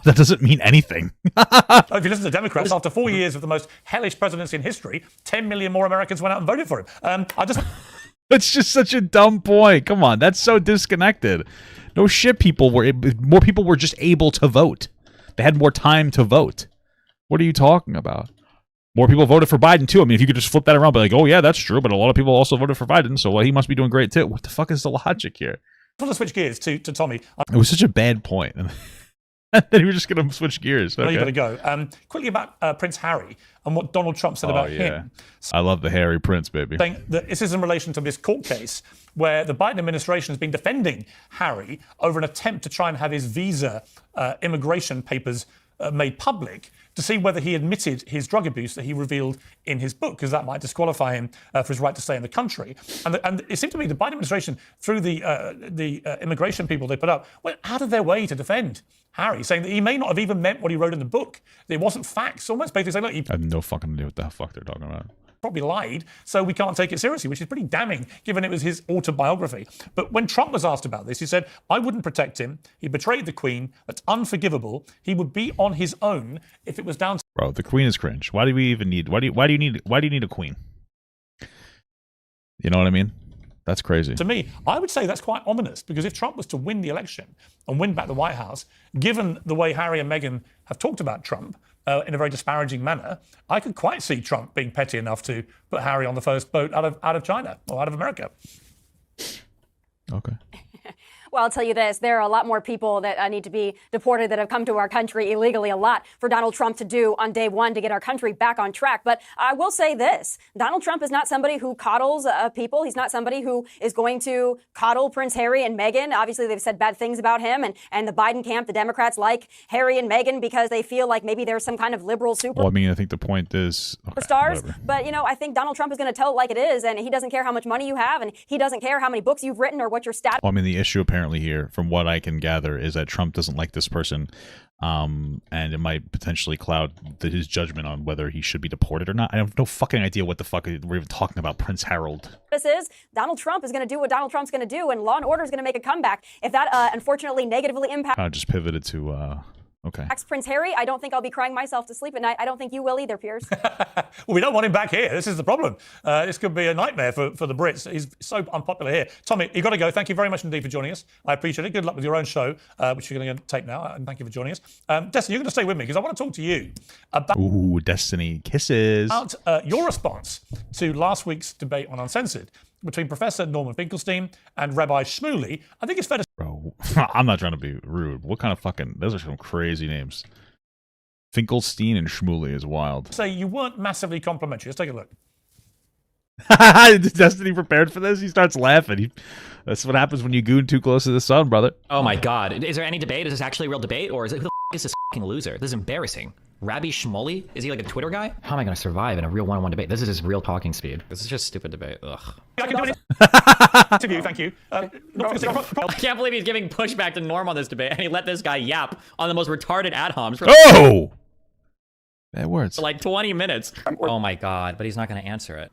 [SPEAKER 1] That doesn't mean anything.
[SPEAKER 2] If you listen to Democrats, after 4 years of the most hellish presidency in history, 10 million more Americans went out and voted for him.
[SPEAKER 1] That's just such a dumb point. Come on, that's so disconnected. No shit, more people were just able to vote. They had more time to vote. What are you talking about? More people voted for Biden, too. I mean, if you could just flip that around, be like, oh, yeah, that's true, but a lot of people also voted for Biden, so he must be doing great, too. What the fuck is the logic here?
[SPEAKER 2] I want to switch gears to Tommy.
[SPEAKER 1] It was such a bad point. And then you were just going to switch gears. Okay.
[SPEAKER 2] No, you got to go. Quickly about Prince Harry and what Donald Trump said about him.
[SPEAKER 1] I love the Harry Prince, baby.
[SPEAKER 2] Saying that this is in relation to this court case where the Biden administration has been defending Harry over an attempt to try and have his visa immigration papers made public to see whether he admitted his drug abuse that he revealed in his book, because that might disqualify him for his right to stay in the country. And it seemed to me the Biden administration, through the immigration people they put up, went out of their way to defend Harry, saying that he may not have even meant what he wrote in the book. It wasn't facts. Almost basically saying, look, he
[SPEAKER 1] I have no fucking idea what the fuck they're talking about.
[SPEAKER 2] Probably lied, so we can't take it seriously, which is pretty damning given it was his autobiography. But when Trump was asked about this, he said, I wouldn't protect him. He betrayed the Queen. That's unforgivable. He would be on his own if it was down to...
[SPEAKER 1] Bro, the Queen is cringe. Why do we even need... Why do you need a queen? You know what I mean? That's crazy.
[SPEAKER 2] To me, I would say that's quite ominous, because if Trump was to win the election and win back the White House, given the way Harry and Meghan have talked about Trump, in a very disparaging manner, I could quite see Trump being petty enough to put Harry on the first boat out of China or out of America.
[SPEAKER 1] Okay.
[SPEAKER 6] Well, I'll tell you this, there are a lot more people that need to be deported that have come to our country illegally, a lot for Donald Trump to do on day one to get our country back on track. But I will say this, Donald Trump is not somebody who coddles people. He's not somebody who is going to coddle Prince Harry and Meghan. Obviously, they've said bad things about him, and the Biden camp, the Democrats, like Harry and Meghan because they feel like maybe there's some kind of liberal super.
[SPEAKER 1] Well, I mean, I think the point is... Okay,
[SPEAKER 6] stars,
[SPEAKER 1] whatever.
[SPEAKER 6] but I think Donald Trump is going to tell it like it is, and he doesn't care how much money you have, and he doesn't care how many books you've written or what your status.
[SPEAKER 1] Well, I mean, the issue apparently here, from what I can gather, is that Trump doesn't like this person, and it might potentially cloud his judgment on whether he should be deported or not. I have no fucking idea what the fuck we're even talking about. Prince Harold.
[SPEAKER 6] This is Donald Trump is going to do what Donald Trump's going to do, and law and order is going to make a comeback. If that unfortunately negatively impacts.
[SPEAKER 1] I just pivoted to. Okay.
[SPEAKER 6] Prince Harry, I don't think I'll be crying myself to sleep at night. I don't think you will either, Piers.
[SPEAKER 2] Well, we don't want him back here. This is the problem. This could be a nightmare for the Brits. He's so unpopular here. Tommy, you've got to go. Thank you very much indeed for joining us. I appreciate it. Good luck with your own show, which you're going to tape now. And thank you for joining us. Destiny, you're going to stay with me because I want to talk to you about...
[SPEAKER 1] Ooh, Destiny. Kisses.
[SPEAKER 2] About your response to last week's debate on Uncensored between Professor Norman Finkelstein and Rabbi Shmuley. I think it's fair to...
[SPEAKER 1] Bro, I'm not trying to be rude. What kind of fucking... Those are some crazy names. Finkelstein and Shmuley is wild.
[SPEAKER 2] Say you weren't massively complimentary. Let's take a look.
[SPEAKER 1] Is Destiny prepared for this? He starts laughing. That's what happens when you goon too close to the sun, brother.
[SPEAKER 7] Oh my god. Is there any debate? Is this actually a real debate? Or is it, who the is this fucking loser? This is embarrassing. Rabbi Shmuley? Is he like a Twitter guy? How am I going to survive in a real one-on-one debate? This is his real talking speed. This is just stupid debate. Ugh.
[SPEAKER 2] I can do an interview, thank you.
[SPEAKER 7] I can't believe he's giving pushback to Norm on this debate, and he let this guy yap on the most retarded ad homs for
[SPEAKER 1] bad words.
[SPEAKER 7] like 20 minutes. Oh my god, but he's not going to answer it.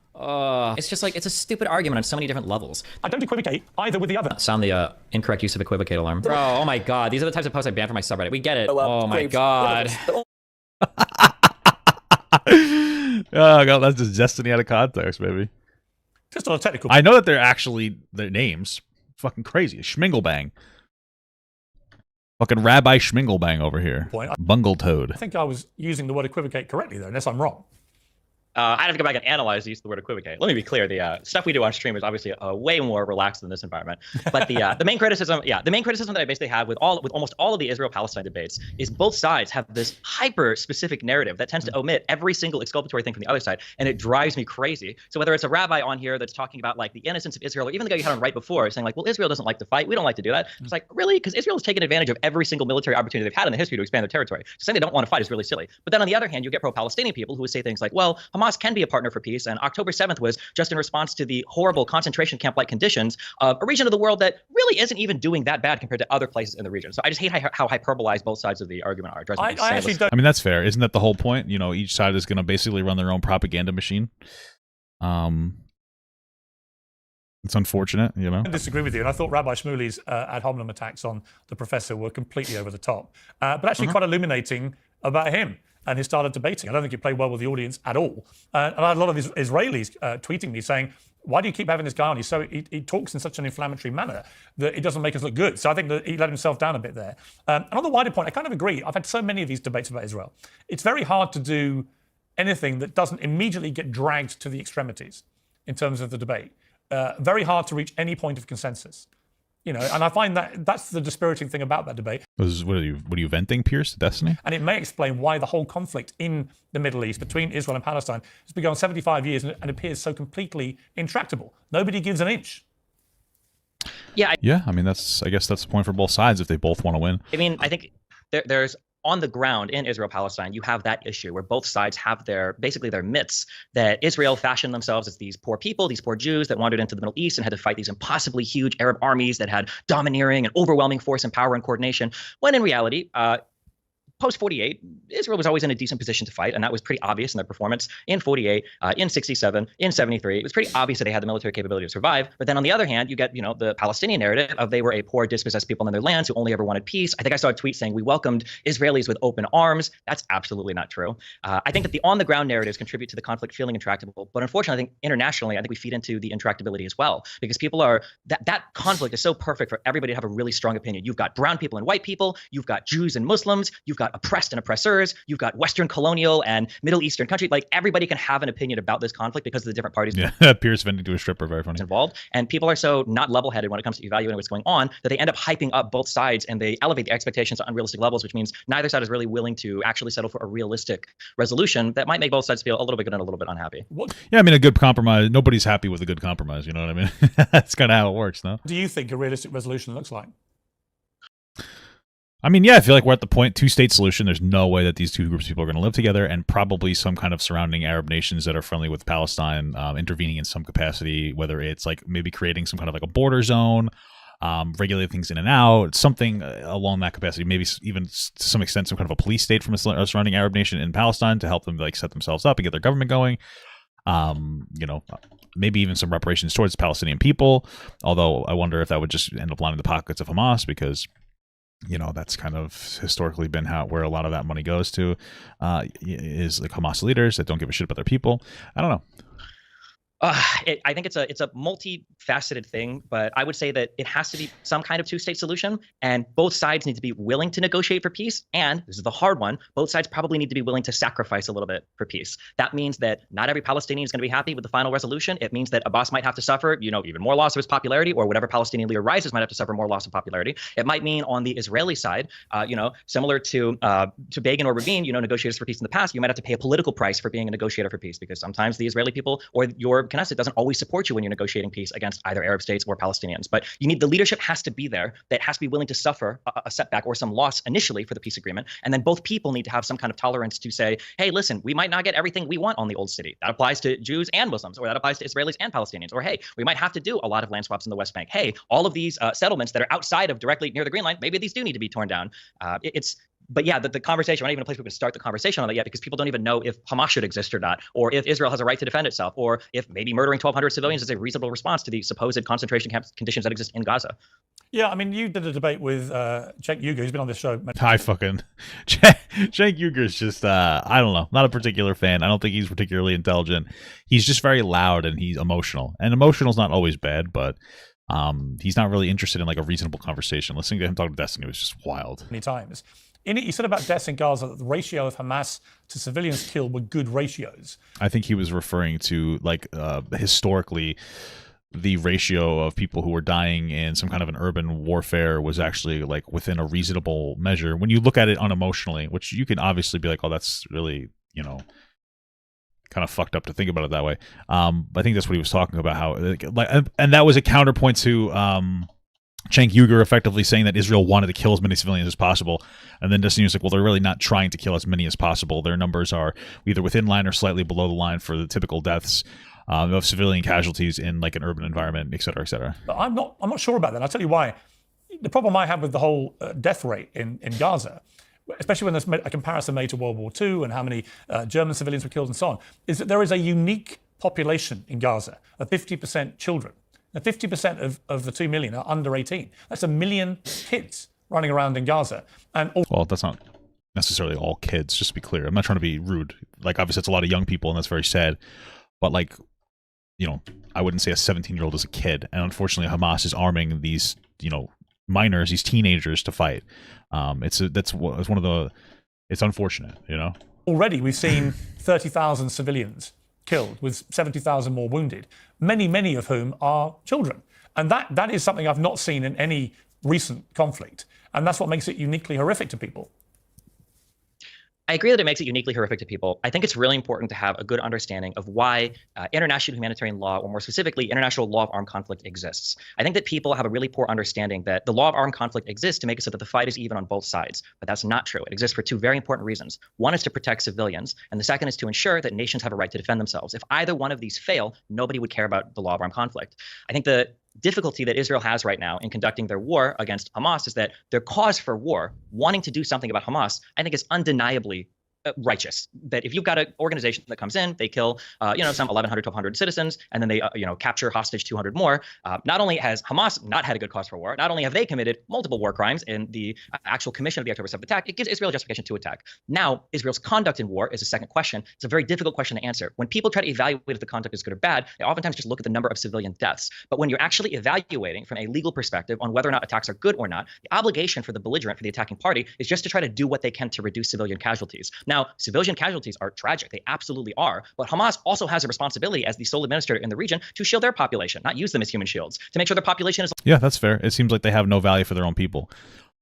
[SPEAKER 7] It's just like, it's a stupid argument on so many different levels.
[SPEAKER 2] I don't equivocate either with the other.
[SPEAKER 7] Sound the incorrect use of equivocate alarm. Bro, oh my god, these are the types of posts I ban from my subreddit. We get it. Oh my god.
[SPEAKER 1] Oh god, that's just Destiny out of context, baby.
[SPEAKER 2] Just on a technical...
[SPEAKER 1] I know that they're actually their names. Fucking crazy. Schminglebang. Fucking Rabbi Schminglebang over here. Bungletoad.
[SPEAKER 2] I think I was using the word equivocate correctly there, unless I'm wrong.
[SPEAKER 4] I'd have to go back and analyze the use of the word equivocate. Let me be clear: the stuff we do on stream is obviously way more relaxed than this environment. But the main criticism, the main criticism that I basically have with almost all of the Israel-Palestine debates is both sides have this hyper-specific narrative that tends to omit every single exculpatory thing from the other side, and it drives me crazy. So whether it's a rabbi on here that's talking about like the innocence of Israel, or even the guy you had on right before saying like, well, Israel doesn't like to fight, we don't like to do that. It's like, really? Because Israel has taken advantage of every single military opportunity they've had in the history to expand their territory. So saying they don't want to fight is really silly. But then on the other hand, you get pro-Palestinian people who would say things like, well, Hamas can be a partner for peace, and October 7th was just in response to the horrible concentration camp-like conditions of a region of the world that really isn't even doing that bad compared to other places in the region. So I just hate how hyperbolized both sides of the argument are.
[SPEAKER 2] I
[SPEAKER 1] mean, that's fair. Isn't that the whole point? You know, each side is going to basically run their own propaganda machine. It's unfortunate, you know.
[SPEAKER 2] I disagree with you, and I thought Rabbi Shmuley's ad hominem attacks on the professor were completely over the top, but actually quite illuminating about him and his style of debating. I don't think he played well with the audience at all. And I had a lot of Israelis tweeting me saying, why do you keep having this guy on? He talks in such an inflammatory manner that it doesn't make us look good. So I think that he let himself down a bit there. And on the wider point, I kind of agree. I've had so many of these debates about Israel. It's very hard to do anything that doesn't immediately get dragged to the extremities in terms of the debate. Very hard to reach any point of consensus. You know, and I find that that's the dispiriting thing about that debate.
[SPEAKER 1] What are you venting, Piers, to Destiny?
[SPEAKER 2] And it may explain why the whole conflict in the Middle East between Israel and Palestine has been going 75 years and appears so completely intractable. Nobody gives an inch.
[SPEAKER 4] Yeah.
[SPEAKER 1] I mean, I guess that's the point for both sides if they both want to win.
[SPEAKER 4] I mean, I think there's on the ground in Israel-Palestine, you have that issue where both sides have basically their myths that Israel fashioned themselves as these poor people, these poor Jews that wandered into the Middle East and had to fight these impossibly huge Arab armies that had domineering and overwhelming force and power and coordination, when in reality, post 48, Israel was always in a decent position to fight, and that was pretty obvious in their performance in 48, in 67, in 73. It was pretty obvious that they had the military capability to survive. But then on the other hand, you get, the Palestinian narrative of they were a poor, dispossessed people in their lands who only ever wanted peace. I think I saw a tweet saying we welcomed Israelis with open arms. That's absolutely not true. I think that the on-the-ground narratives contribute to the conflict feeling intractable. But unfortunately, I think internationally, I think we feed into the intractability as well, because people are that conflict is so perfect for everybody to have a really strong opinion. You've got brown people and white people. You've got Jews and Muslims. You've got oppressed and oppressors. You've got Western colonial and Middle Eastern country. Like, everybody can have an opinion about this conflict because of the different parties.
[SPEAKER 1] Yeah, Piers vending to a stripper, very funny.
[SPEAKER 4] Involved, and people are so not level-headed when it comes to evaluating what's going on that they end up hyping up both sides and they elevate the expectations to unrealistic levels, which means neither side is really willing to actually settle for a realistic resolution that might make both sides feel a little bit good and a little bit unhappy.
[SPEAKER 1] Yeah, I mean, a good compromise. Nobody's happy with a good compromise. You know what I mean? That's kind of how it works, no?
[SPEAKER 2] What do you think a realistic resolution looks like?
[SPEAKER 1] I mean, yeah, I feel like we're at the point, two-state solution. There's no way that these two groups of people are going to live together, and probably some kind of surrounding Arab nations that are friendly with Palestine intervening in some capacity, whether it's like maybe creating some kind of like a border zone, regulate things in and out, something along that capacity, maybe even to some extent some kind of a police state from a surrounding Arab nation in Palestine to help them like set themselves up and get their government going. Maybe even some reparations towards the Palestinian people, although I wonder if that would just end up lining the pockets of Hamas, because that's kind of historically been where a lot of that money goes to, is like Hamas leaders that don't give a shit about their people. I don't know.
[SPEAKER 4] I think it's a multifaceted thing, but I would say that it has to be some kind of two-state solution, and both sides need to be willing to negotiate for peace. And this is the hard one: both sides probably need to be willing to sacrifice a little bit for peace. That means that not every Palestinian is going to be happy with the final resolution. It means that Abbas might have to suffer, even more loss of his popularity, or whatever Palestinian leader rises might have to suffer more loss of popularity. It might mean on the Israeli side, similar to Begin or Rabin, negotiators for peace in the past, you might have to pay a political price for being a negotiator for peace, because sometimes the Israeli people or your Knesset doesn't always support you when you're negotiating peace against either Arab states or Palestinians. But the leadership has to be there, that has to be willing to suffer a setback or some loss initially for the peace agreement. And then both people need to have some kind of tolerance to say, hey, listen, we might not get everything we want on the old city. That applies to Jews and Muslims, or that applies to Israelis and Palestinians. Or, hey, we might have to do a lot of land swaps in the West Bank. Hey, all of these settlements that are outside of directly near the Green Line, maybe these do need to be torn down. But yeah, the conversation, we're not even a place we can start the conversation on that yet, because people don't even know if Hamas should exist or not, or if Israel has a right to defend itself, or if maybe murdering 1,200 civilians is a reasonable response to the supposed concentration camp conditions that exist in Gaza.
[SPEAKER 2] Yeah, I mean, you did a debate with Cenk Uygur, who's been on this show.
[SPEAKER 1] Hi, fucking Cenk Uyghur's just, I don't know, not a particular fan. I don't think he's particularly intelligent. He's just very loud and he's emotional. And emotional's not always bad, but he's not really interested in like a reasonable conversation. Listening to him talk to Destiny was just wild.
[SPEAKER 2] Many times. In it, you said about deaths in Gaza that the ratio of Hamas to civilians killed were good ratios.
[SPEAKER 1] I think he was referring to, like, historically, the ratio of people who were dying in some kind of an urban warfare was actually, like, within a reasonable measure. When you look at it unemotionally, which you can obviously be like, oh, that's really, kind of fucked up to think about it that way. I think that's what he was talking about, how, and that was a counterpoint to Cenk Uygur effectively saying that Israel wanted to kill as many civilians as possible, and then Destiny was like, well, they're really not trying to kill as many as possible. Their numbers are either within line or slightly below the line for the typical deaths of civilian casualties in like an urban environment, et cetera, et cetera.
[SPEAKER 2] But I'm not sure about that. I'll tell you why. The problem I have with the whole death rate in Gaza, especially when there's a comparison made to World War II and how many German civilians were killed and so on, is that there is a unique population in Gaza of 50% children. Now, 50% of the 2 million are under 18. That's 1 million kids running around in Gaza.
[SPEAKER 1] Well, that's not necessarily all kids, just to be clear. I'm not trying to be rude. Like, obviously, it's a lot of young people, and that's very sad. But, like, I wouldn't say a 17-year-old is a kid. And unfortunately, Hamas is arming these, minors, these teenagers to fight. It's unfortunate,
[SPEAKER 2] Already, we've seen 30,000 civilians killed, with 70,000 more wounded, many of whom are children. And that is something I've not seen in any recent conflict. And that's what makes it uniquely horrific to people.
[SPEAKER 4] I agree that it makes it uniquely horrific to people. I think it's really important to have a good understanding of why international humanitarian law, or more specifically, international law of armed conflict exists. I think that people have a really poor understanding that the law of armed conflict exists to make it so that the fight is even on both sides. But that's not true. It exists for two very important reasons. One is to protect civilians, and the second is to ensure that nations have a right to defend themselves. If either one of these fail, nobody would care about the law of armed conflict. I think the difficulty that Israel has right now in conducting their war against Hamas is that their cause for war, wanting to do something about Hamas, I think is undeniably righteous. That if you've got an organization that comes in, they kill, some 1,100 to 1,200 citizens, and then they, capture hostage 200 more. Not only has Hamas not had a good cause for war, not only have they committed multiple war crimes in the actual commission of the October 7th attack, it gives Israel justification to attack. Now, Israel's conduct in war is a second question. It's a very difficult question to answer. When people try to evaluate if the conduct is good or bad, they oftentimes just look at the number of civilian deaths. But when you're actually evaluating from a legal perspective on whether or not attacks are good or not, the obligation for the belligerent, for the attacking party, is just to try to do what they can to reduce civilian casualties. Now, civilian casualties are tragic. They absolutely are. But Hamas also has a responsibility as the sole administrator in the region to shield their population, not use them as human shields, to make sure their population is.
[SPEAKER 1] Yeah, that's fair. It seems like they have no value for their own people.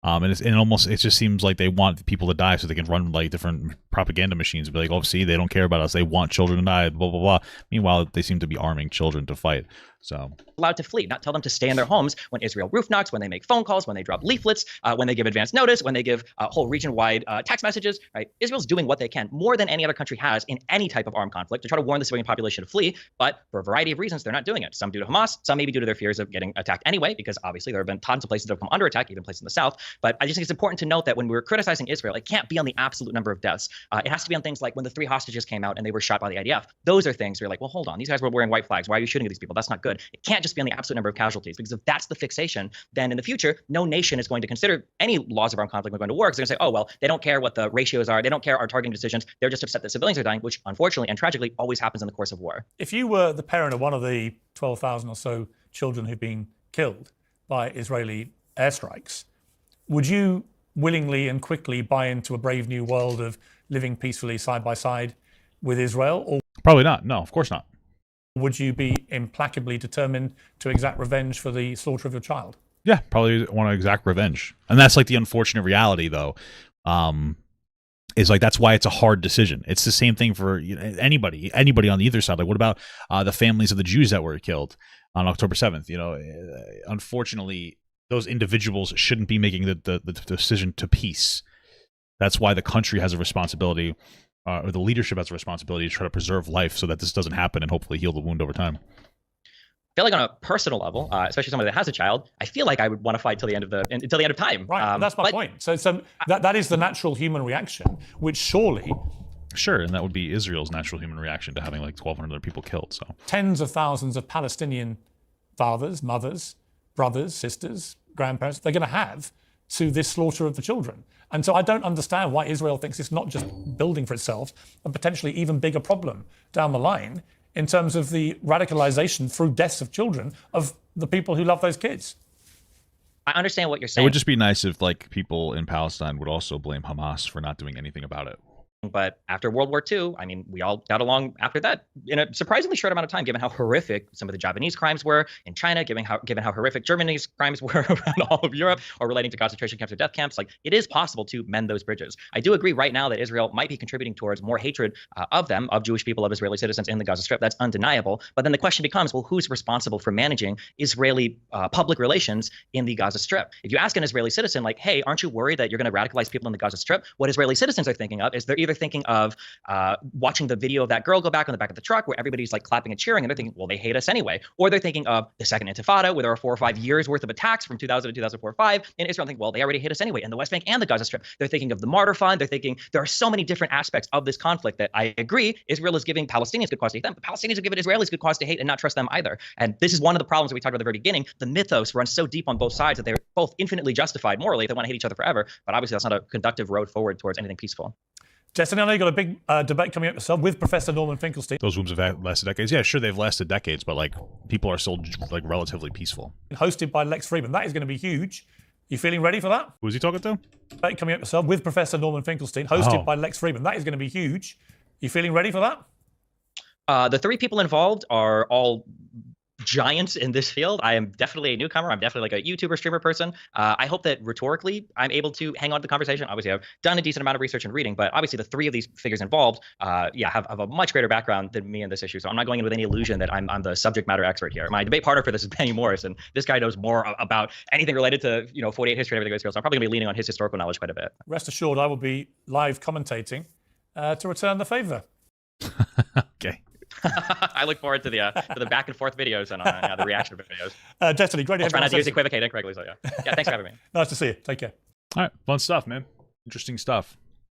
[SPEAKER 1] And it just seems like they want people to die so they can run like different propaganda machines and be like, oh, see, they don't care about us. They want children to die, blah, blah, blah. Meanwhile, they seem to be arming children to fight. So
[SPEAKER 4] allowed to flee, not tell them to stay in their homes when Israel roof knocks, when they make phone calls, when they drop leaflets, when they give advance notice, when they give whole region-wide text messages, right? Israel's doing what they can, more than any other country has in any type of armed conflict, to try to warn the civilian population to flee. But for a variety of reasons, they're not doing it. Some due to Hamas, some maybe due to their fears of getting attacked anyway, because obviously there have been tons of places that have come under attack, even places in the south. But I just think it's important to note that when we're criticizing Israel, it can't be on the absolute number of deaths. It has to be on things like when the 3 hostages came out and they were shot by the IDF. Those are things where you're like, well, hold on, these guys were wearing white flags. Why are you shooting at these people? That's not good. It can't just be on the absolute number of casualties, because if that's the fixation, then in the future, no nation is going to consider any laws of armed conflict when going to war, because they're going to say, oh, well, they don't care what the ratios are. They don't care our targeting decisions. They're just upset that civilians are dying, which unfortunately and tragically always happens in the course of war.
[SPEAKER 2] If you were the parent of one of the 12,000 or so children who've been killed by Israeli airstrikes, would you willingly and quickly buy into a brave new world of living peacefully side by side with Israel? Or
[SPEAKER 1] probably not. No, of course not.
[SPEAKER 2] Would you be implacably determined to exact revenge for the slaughter of your child?
[SPEAKER 1] Yeah, probably want to exact revenge. And that's like the unfortunate reality, though, is like that's why it's a hard decision. It's the same thing for anybody on either side. Like, what about the families of the Jews that were killed on October 7th? Unfortunately, those individuals shouldn't be making the decision to peace. That's why the country has a responsibility, or the leadership has a responsibility to try to preserve life so that this doesn't happen and hopefully heal the wound over time.
[SPEAKER 4] I feel like on a personal level, especially somebody that has a child, I feel like I would want to fight until the end of time.
[SPEAKER 2] Right, that's my point. So that is the natural human reaction, which surely.
[SPEAKER 1] Sure, and that would be Israel's natural human reaction to having like 1,200 other people killed. So
[SPEAKER 2] tens of thousands of Palestinian fathers, mothers, brothers, sisters, grandparents, they're going to have to this slaughter of the children. And so I don't understand why Israel thinks it's not just building for itself a potentially even bigger problem down the line in terms of the radicalization through deaths of children of the people who love those kids.
[SPEAKER 4] I understand what you're saying.
[SPEAKER 1] It would just be nice if like people in Palestine would also blame Hamas for not doing anything about it.
[SPEAKER 4] But after World War II, I mean, we all got along after that in a surprisingly short amount of time, given how horrific some of the Japanese crimes were in China, given how horrific Germany's crimes were around all of Europe, or relating to concentration camps or death camps. Like, it is possible to mend those bridges. I do agree right now that Israel might be contributing towards more hatred of Jewish people, of Israeli citizens in the Gaza Strip. That's undeniable. But then the question becomes, well, who's responsible for managing Israeli public relations in the Gaza Strip? If you ask an Israeli citizen, like, hey, aren't you worried that you're going to radicalize people in the Gaza Strip? What Israeli citizens are thinking of is they're either thinking of watching the video of that girl go back on the back of the truck where everybody's like clapping and cheering, and they're thinking, well, they hate us anyway. Or they're thinking of the Second Intifada, where there are 4 or 5 years worth of attacks from 2000 to 2004-5 in Israel, and think, well, they already hate us anyway. In the West Bank and the Gaza Strip, they're thinking of the Martyr Fund. They're thinking there are so many different aspects of this conflict that I agree Israel is giving Palestinians good cause to hate them, but Palestinians are giving Israelis good cause to hate and not trust them either. And this is one of the problems that we talked about at the very beginning. The mythos runs so deep on both sides that they're both infinitely justified morally. They want to hate each other forever, but obviously that's not a conductive road forward towards anything peaceful.
[SPEAKER 2] Justin, I know you've got a big debate coming up yourself with Professor Norman Finkelstein.
[SPEAKER 1] Those wounds have lasted decades. Yeah, sure, they've lasted decades, but like people are still like relatively peaceful.
[SPEAKER 2] Hosted by Lex Friedman. That is going to be huge. You feeling ready for that?
[SPEAKER 1] Who's he talking to?
[SPEAKER 2] Debate coming up yourself with Professor Norman Finkelstein, hosted by Lex Friedman. That is going to be huge. You feeling ready for that?
[SPEAKER 4] The 3 people involved are all giants in this field. I am definitely a newcomer. I'm definitely like a YouTuber streamer person. I hope that rhetorically I'm able to hang on to the conversation. Obviously, I've done a decent amount of research and reading, but obviously the three of these figures involved, have a much greater background than me in this issue. So I'm not going in with any illusion that I'm the subject matter expert here. My debate partner for this is Benny Morris, and this guy knows more about anything related to 48 history and everything goes. So I'm probably gonna be leaning on his historical knowledge quite a bit.
[SPEAKER 2] Rest assured, I will be live commentating to return the favor.
[SPEAKER 1] Okay.
[SPEAKER 4] I look forward to the back and forth videos and the reaction videos.
[SPEAKER 2] Destiny, great to
[SPEAKER 4] I'll try not to use equivocate incorrectly. So yeah, thanks for having me.
[SPEAKER 2] Nice to see you. Take care.
[SPEAKER 1] All right, fun stuff, man. Interesting stuff.